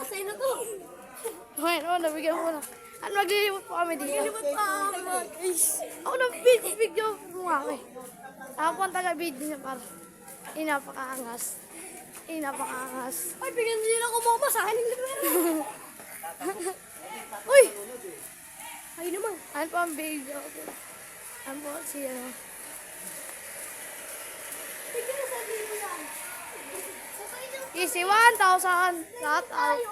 Sa'yo na to. Ngayon, nabigyan ko na. Ano, maglilibot po kami dito. Nilibot pa ako guys. Ako na video mo nga kami. Ako po ang taga-video niya para. Napakaangas. Napakaangas. Ay, bigyan nila ako mama sa akin. Uy! Ay naman. Ano po ang video ko? Ano po si ano? Bigyan na sa dito yan. Easy 1,000. Shout out.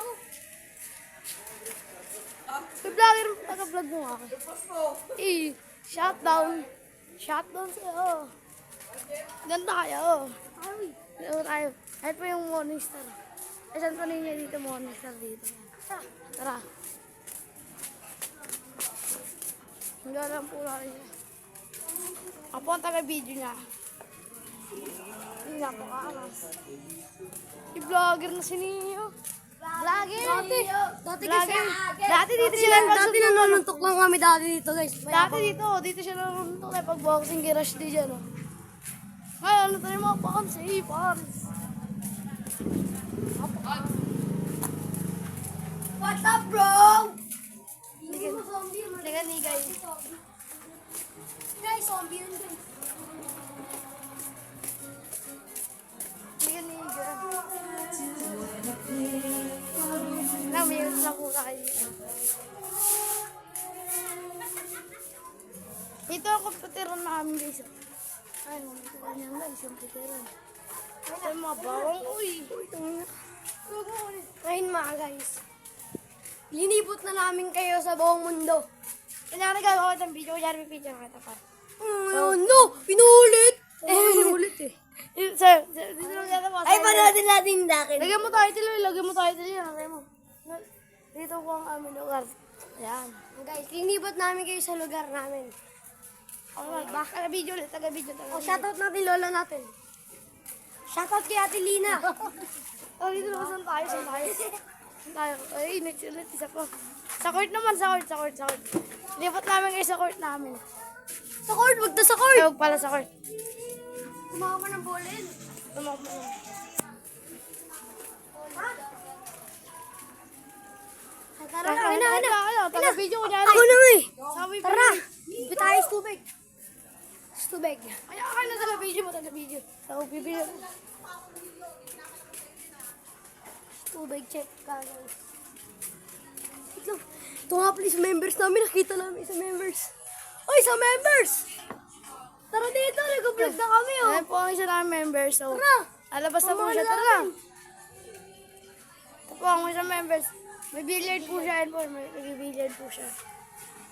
May vlogger, taga-vlog mo ako. Shutdown. Shutdown sa'yo. Ganda kayo. Ganda tayo. Ayun po yung Morningstar. Ay, saan pa ninyo dito Morningstar dito? Tara. Hindi alam po lang niya. Ako ang taga-video niya. Hindi napakaangas. I-vlogger na si Nino. Vlogger! Dati kasi, Dati dito sila dati nanununtok lang kami dati dito guys. Dati dito siya nalunto kay pag-boxing kay Rush D dyan. Ngayon, ano tayo mga pants eh, Paris. What's up bro? Liga ni guys. Guys, zombie yun guys. Liga ni guys. Mayroon lang po tayo. Ito ang komputeran namin guys. Ay, komputeran niya guys, komputeran. Ito yung mga bawang, uy. Ngayon mga guys, linibot na namin kayo sa buong mundo. Kailangan nagagawa ko ng video, kaya may video nakita pa. No! Pinulit! Pinulit eh. Sir, dito lang yata pa. Ay, panoodin natin dakin. Lagyan mo title, lagyan mo title yan. Lagyan mo. Dito po ang aming lugar. Ayan. Guys, linibot namin kayo sa lugar namin. Taga-video ulit, taga-video. O, shoutout natin lola natin. Shoutout kay Ate Lina. Dito naman saan tayo, saan tayo. Saan tayo. Ay, next ulit, isa pa. Sa court naman, sa court. Lipat namin kayo sa court namin. Sa court, wag na sa court. Tawag pala sa court. Kumawa ka ng bolin. Tumawag mo na. Tara, ana. Taga-video ko niya. Ako na nga eh. Sabi pa. Tara, bibili tayo sa tubig. Sa tubig. Ay, na taga-video mo, taga-video. Ako, bibili. Tubig, check ka guys. Wait lang. Ito nga please, members namin. Nakita namin sa members. Oy, sa members! Tara dito, nag-vlog na kami oh. Ayan po ang isa namin member. So, Tara! alabas na po siya. Tara! Ito po ang isa members. May billiard po siya. Ayan po, may billiard po siya.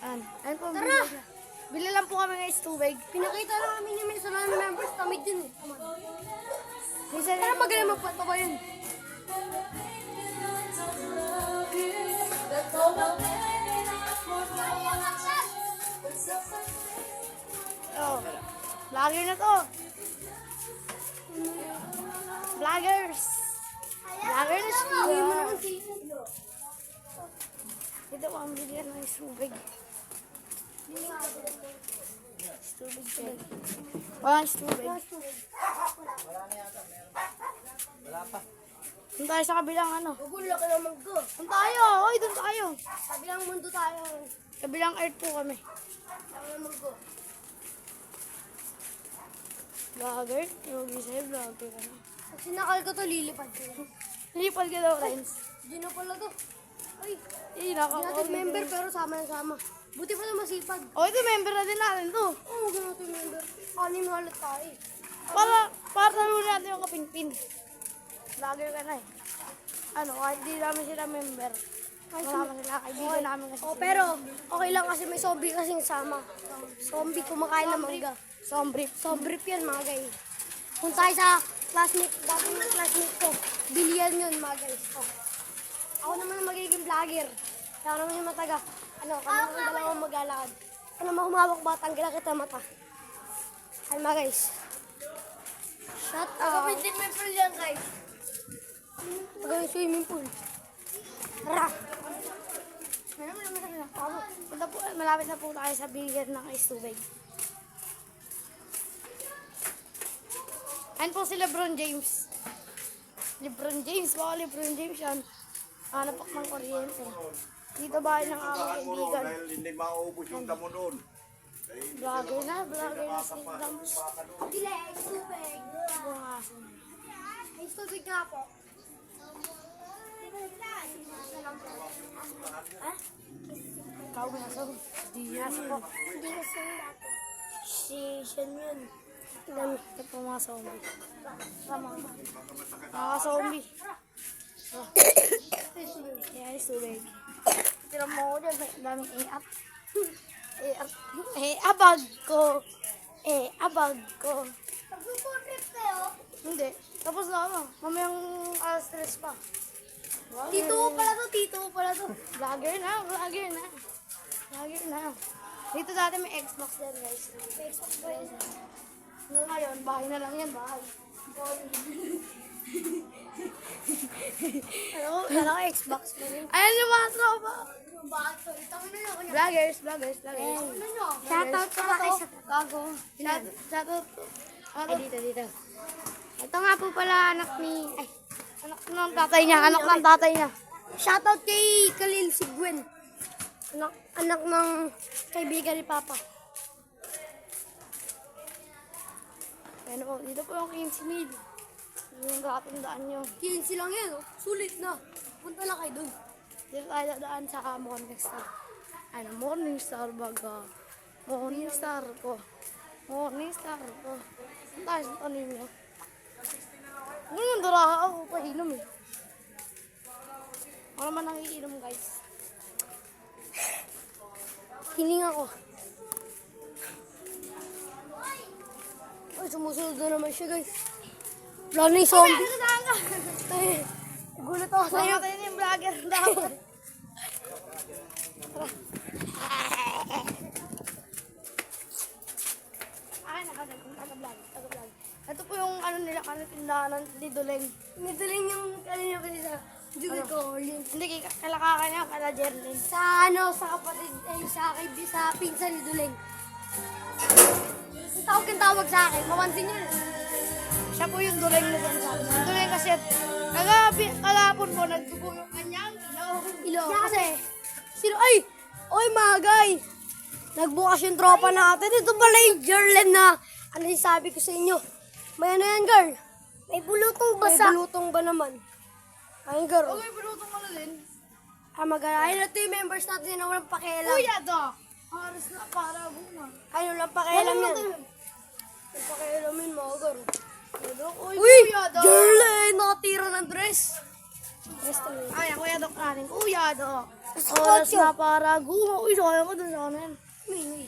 Ayan po, Tara! billiard siya. Bili lang po kami guys, tubig. Pinakita lang kami namin sa namin members. Tamid yun eh. Minsan Tara, magaling magpataba yun. Oh, vlogger na to. Vloggers. Vlogger na siya. Uwi mo naman si... Ito po ang bigyan ng tubig. Tubig check. Walang tubig. Doon tayo sa kabilang ano. Gugulo ka naman ko. Doon tayo. Oy, doon tayo. Kabilang mundo tayo. Kabilang earth po kami. Kabilang naman ko. Vlogger? Huwag sa'yo, vlogger ka na. Pag sinakal ko to, lilipad ko. Lipad ka daw, Renz. Hindi na pala to. Ay, Eh, hindi natin member pero sama na sama. Buti pa na masipag. Oh, ito member na din natin to. Oo, ganun natin member. Anim na halat tayo eh. Para talunin natin yung kapinpin. Vlogger ka na eh. Ano, kahit di namin sila member. Kasama sila, kaibigan namin kasi. Oh, pero okay lang kasi may zombie kasing sama. Zombie kumakain ng mangga. Sombrip. Zombie yan mga guys. Kung tayo sa classmate, dating classmate ko, billion yun mga guys. Oh. Ako naman ang magiging vlogger. Ako naman yung mataga. Ano, kami naman dalawang maglalakad. Ako naman humawak ba, tanggilan kita mata. Ay mga guys. Shut up. Swimming pool yan guys. Pagawin swimming pool. Tara. Malapit na po tayo sa bigger ng ice tubig. Ayan po si LeBron James. LeBron James, baka LeBron James yan. Hanap ako ng kuryente. Dito bahay ng aming Saan mo ron kaibigan. dahil hindi maubos yung damo doon. Vlogger na si Dams. Dilex, tubig. Bungaso. Ay, tubig nga po. Ikaw na sa Diaz po. Hindi kasi dati. Si Shen yun. Ito po mga zombie. Tama. Mga zombie. Yes, tubig. Tira mo ko dyan. Daming iap. Abag ko. Abag ko. Pag-portrait kayo, Hindi. Tapos na ano. Mamayang alas 3 pa. tito ko pala to. Vlogger na. Dito dati may Xbox din, guys. Xbox ba yun? Ngayon, bahay na lang yan, bahay. Kala ko Xbox ba yun? Ayan yung mga tropa. Bakit to? Itang na yun. Vloggers. Ano nyo? Shoutout ko ba kayo sa gago? Shoutout. Ay, dito. Ito nga po pala anak ni... Ay, Anak ng tatay niya. shoutout kay Khalil si Gwen. Anak ng kaibigan ni Papa. Ayan po, dito po yung 15 mil. Yung katandaan nyo. 15 lang yan, oh. Sulit na. Punta lang kayo dun. Dito tayo dadaan sa Morningstar. Ano, Morningstar baga. Morningstar ko. Saan tayo sa ninyo? Ganun, daraha ako painom eh. Ako naman nangiinom, guys. Hiling ako. Ay, sumusunod na naman siya, guys. Wala na yung zombie. Ay, gulat ako sa'yo. Tayo yung vlogger dapat. Ay, taga-vlog. Ito po yung ano nila, tindahan ni Duleng. Nituling yung kanina kasi sa Jugay ko, Lin. Hindi, kalakakan niya, kala Jerlyn. Sa ano, sa kapatid, ay sa pinsan ni Duleng. Yung tawag sa akin, mamansin niyo. Siya po yung Duleng na sinasabi. Yung Duleng kasi, kalapon po, nagtubo yung kanyang Ilo, kasi, ay, oy magay. Nagbukas yung tropa natin. Ito pala yung Jerlen na, ano yung sabi ko sa inyo. May ano yan, girl? May bulutong basa. May bulutong ba naman? Ayun, girl. Okay, pero ito mo din. Ayun, ito yung members natin na walang pakialam. Kuya, do! Oras na para buna. Ayun, walang pakialam yan. Walang Walang pakialam yun, mga girl. Uy, Uy, Kuya, do! Jerlen, nakatira ng dress. Dress to me. Ay, Kuya, do natin. Kuya, do! Sa Oras kotse. na para guma. Uy, sayang ko dun sa kanan. Uy.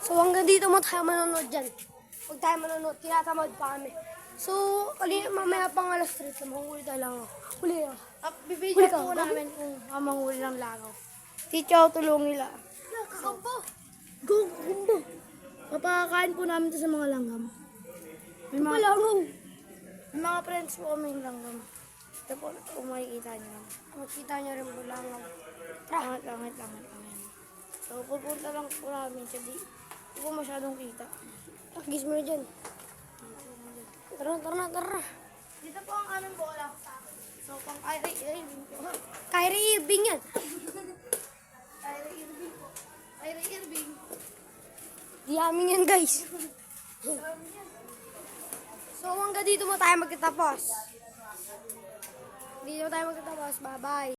So hanggang dito mo tayo manonood dyan. Huwag tayo manonood, tinatamad pa kami. So, mamaya pang alas 3, manghuli tayo lang. Huli ako. Bibidyo po namin kung manghuli ng langaw. Teacher, tulungi lang. Nakakampo. Go, gumbo. Papakain po namin ito sa mga langgam. May mga, Malangaw. may mga friends po kami yung langgam. Ito po, kung makikita nyo. Makita niyo rin po langaw. Langit. So, pupunta lang po namin siya. Di po masyadong kita. Takgis mo na dyan. Tara. Dito po ang aming bola. So, pang Kyrie po. Kyrie Irving yan. Kyrie Irving. Di amin yan, guys. So hanggang dito mo tayo magtatapos. Bye-bye.